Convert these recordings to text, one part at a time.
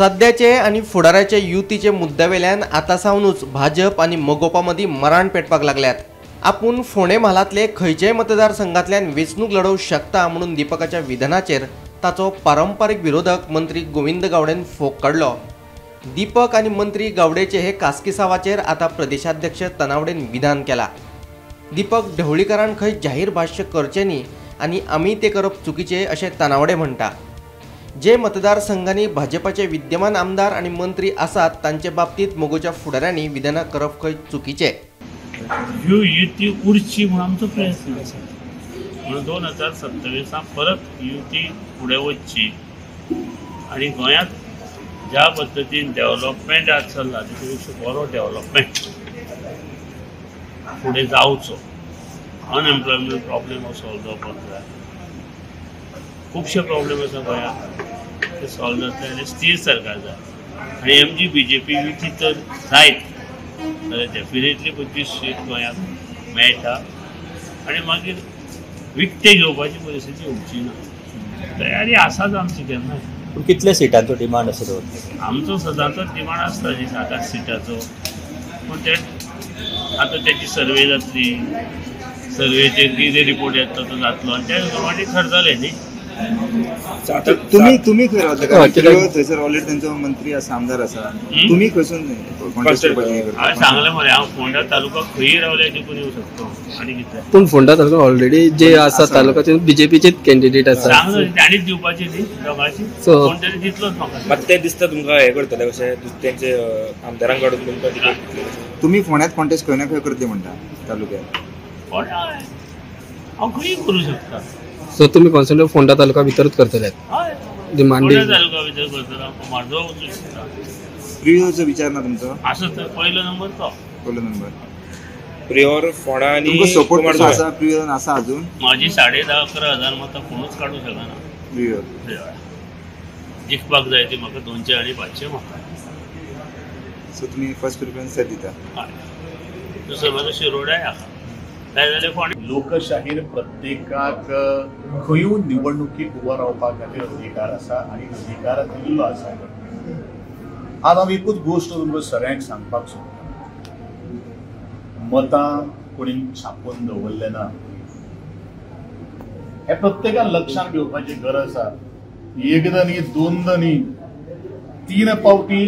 सध्याचे आणि फुडाराचे युतीचे मुद्द्यावेल्यान आता सावनूच भाजप आणि मगोपा मदीं मराण पेटपाक लागल्यात। आपूण फोंडे म्हालांतले खंयचेय मतदारसंघांतल्यान वेंचणूक लढवूंक शकता म्हणून दीपकाच्या विधानाचेर ताचो पारंपारीक विरोधक मंत्री गोविंद गावडेन फोग काडलो। दीपक आणि मंत्री गावडेचे हे कास्किसावाचेर आता प्रदेशाध्यक्ष तनावडेन विधान केला। दीपक ढवळीकारान खंय जाहीर भाष्य करचें न्ही आनी आमी ते करप चुकीचें अशें तनावडे म्हणटा। जे मतदारसंघांनी भाजपाचे विद्यमान आमदार आणि मंत्री आसात तांचे बाबतीत मोगोच्या फुडाऱ्यांनी विधानां करप खंय चुकीचें। ह्यो युती उरची म्हणून आमचो प्रयत्न आसा। म्हणून 2027 परत युती फुडें वचची आनी गोंयांत ज्या पद्दतीन डेव्हलपमेंट आज चल्ला तेपेक्षा बरो डेव्हलपमेंट फुडें जावचो। अनएम्प्लॉयमेंट प्रॉब्लेम हो सॉल्व जावपाक जाय। खुबशे प्रॉब्लेम आसा गोंयांत ते सॉल्व जातले आनी स्थिर सरकार जाय आनी एमजी बीजेपी युती तर जायत जाल्यार डेफिनेटली 25 सीट गोंयांत मेळटा आनी मागीर विकते घेवपाची परिस्थिती येवची ना। तयारी आसाच आमची केन्नाय। पूण कितल्या सिटांचो डिमांड आसा दवरता? आमचो सदांचो डिमांड आसता न्ही 7-8 सिटांचो, पूण ते आतां तेची सर्वे जातली, सर्वेचेर कितें रिपोर्ट येता तो जातलो आनी त्या प्रमाणे ठरतलें न्ही। तुम्ही खंय रावता? थंयसर ऑलरेडी तांचो मंत्री आसा, आमदार आसा, तुम्ही खंयसून हांवें सांगलें मरे हांव फोंडा तालुका खंयी रावल्यार जिखून येवं शकता आनी कितें। पूण फोंडा तालुका ऑलरेडी जे आसा तालुक्याचे बीजेपीचे कॅन्डिडेट आसा। सांगलें ताणीच दिवपाची न्ही दोगांची, कोण तरी दितलोच म्हाका। मात ते दिसता तुमकां हे करतले कशें तेंचे आमदारांक काडून तुमकां तुम्ही फोंड्यांत कॉन्टेस्ट खंय ना खंय करतले म्हणटा तालुक्यात? फोंडा हांव खंयी करूं शकता। सो तुम्ही कॉन्सन्ट्रेट फोंडा तालुका भितरूच करतले? हय, डिमांड फोंडा तालुका भितर करतलो। म्हाजो वचूं शकता। प्रियोचो विचार ना तुमचो? आसा तर पयलो नंबर तो। पयलो नंबर प्रियोर फोंडा आनी तुमकां सपोर्ट कसो आसा? प्रियोन आसा अजून? माझी 10,10-11,000 मतां कोणूच काडूं शकना प्रियो। जिखपाक जाय ती म्हाका 200 आनी 500 म्हाका। सो तुमी फर्स्ट प्रिफरन्स दिता? हय, दुसरो म्हाजो शिरोडाय आसा। काय जाल्यार फोंडा लोकशाहीर प्रत्येकाक खंयूय निवडणुकीक उबो रावपाक खातीर अधिकार आसा आनी अधिकार दिल्लो आसा। आज हांव एकूच गोश्ट तुमकां सगळ्यांक सांगपाक सोदतां, मतां कोणी छापून दवरले ना हे प्रत्येकान लक्षात घेवपाची गरज आसा। एकदां न्ही, दोनदां न्ही, 3 फावटी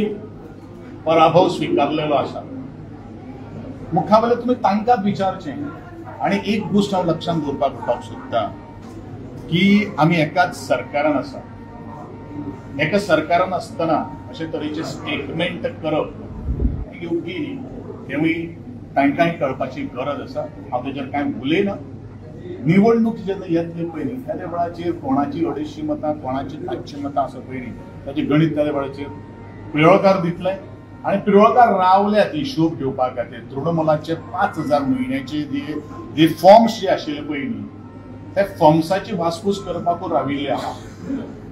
पराभव स्विकारलेलो आसा। मुखावेलें तुमी तांकांच विचारचें। आणि एक गोष्ट हांव लक्षात दवरपाक सोदतां की आमी एकाच सरकारान आसा। एका सरकारान आसतना अशे तरेचे स्टेटमेंट करप योग्य न्ही, तेवूय तांकांय कळपाची गरज आसा। हांव तेजेर कांय उलयना। निवडणूक जेन्ना येतली पळय न्ही त्या वेळाचेर कोणाची 250 मतां कोणाची 500 मतां आसा पळय न्ही ताचे गणित त्या वेळाचेर पिळोकार दितले आणि पिळोकार रावल्यात हिशोब घेवपा खातीर। तृणमुलाचे 5,000 म्हयन्याचे जे फॉर्म्स जे आशिल्ले पळय न्ही त्या फॉर्म्साची वासपूस करपाकूच राविल्ले आहा।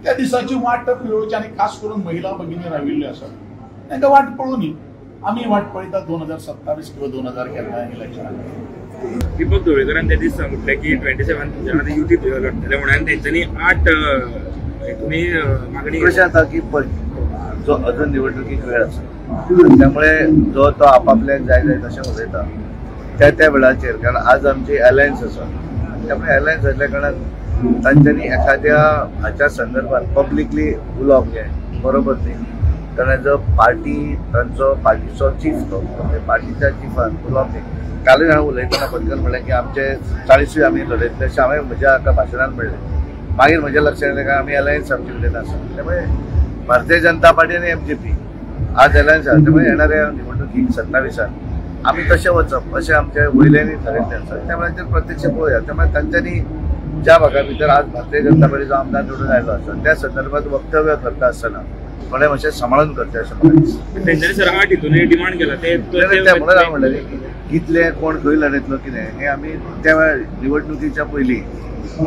त्या दिसाची वाट पिळोवची आनी खास करून महिला भगिनी राविल्ल्यो आसा। तांकां वाट पळोवं न्ही, आमी वाट पळयता 2027 किंवा 2000 केन्ना इलेक्शनाक। दीपक ढवळीकरान त्या दिसा म्हटलें की 27 युती लढतले म्हणून तेंच्यांनी 8 तुमी मागणी कशें जाता की जो अजून निवडणुकीक वेळ आसा त्यामुळे जो तो आपापल्याक जाय जाय तशें उलयता त्या वेळाचेर। कारण आज आमची अलायन्स आसा, त्यामुळे अलायन्स आसल्या कारणान तांच्यांनी एखाद्या हाच्या संदर्भात पब्लिकली उलोवप घे बरोबर न्ही। कारण जो पार्टी तांचो पार्टीचो चीफ तो पार्टीच्या चिफान उलोवप न्ही। कालूय हांव उलयतना पटकन म्हणलें की आमचे 40 आमी लढयतले अशें हांवें म्हज्या हाका भाशणान म्हणलें। मागीर म्हज्या लक्षांत येलें काय आमी अलायन्स आमचे कडेन आसा। त्यामुळे भारतीय जनता पार्टी आनी एमजीपी आज अलायन्स आसा। त्यामुळे येणाऱ्या निवडणुकीक 27 आमी तशें वचप अशें आमचे वयल्यांनी थारायल्लें आसा। त्या वेळाचेर प्रत्यक्ष पळोवया। त्यामुळे तांच्यांनी ज्या भागा भितर आज भारतीय जनता पार्टीचो आमदार निवडून आयलो आसा त्या संदर्भात वक्तव्य करता आसतना थोडें मातशें सांबाळून करचें अशें म्हणलें। तेंच्यांनी सरांगाट हितून डिमांड केला ते म्हणून हांव म्हणलें कितले कोण खंय लढयतलो कितें हें आमी त्या वेळार निवडणुकीच्या पयलीं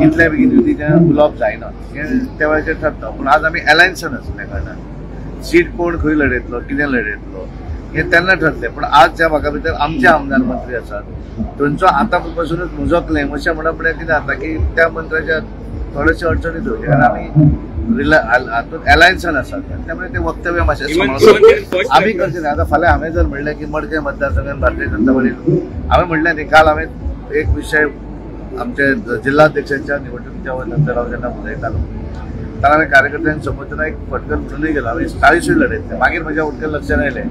इतल्या बेगीन युतीचें उलोवप जायना हें त्या वेळाचेर ठरता। पूण आज आमी अलायन्सान आसल्या कारणान सीट कोण खंय लढयतलो कितें लढयतलो हें तेन्ना ठरतलें। पूण आज ज्या भागा भितर आमचे आमदार मंत्री आसात थंयचो आतां पासूनच म्हजो क्लेम अशें म्हणप म्हळ्यार कितें जाता की त्या मंत्र्याच्या थोडेशे अडचणी येवचे। कारण आमी अलायन्सान आसात त्यामुळे ते वक्तव्य मातशें Even सांबाळून आमी first करचे आता फाल्यां हांवें जर म्हणलें की मडकय मतदारसंघात भारतीय जनता पार्टी हांवें म्हणलें न्ही काल हांवें एक विशय आमचे जिल्हाध्यक्षांच्या निवडणुकीच्या नंतर हांव जेन्ना उलयतालो तेन्ना हांवें कार्यकर्त्यांक समजतना एक फटकन म्हणूनय गेलो हांवें 40 लढयतले मागीर म्हज्या उदकान लक्षांत आयलें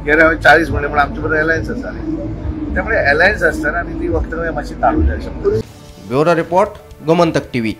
की अरे हांवें 40 म्हणलें पूण आमचे बरोबर अलायन्स आसा त्यामुळे अलायन्स आसतना आमी ती वक्तव्य मातशी टाळूं जाय अशें ब्युरो रिपोर्ट गोमंतक टीव्ही.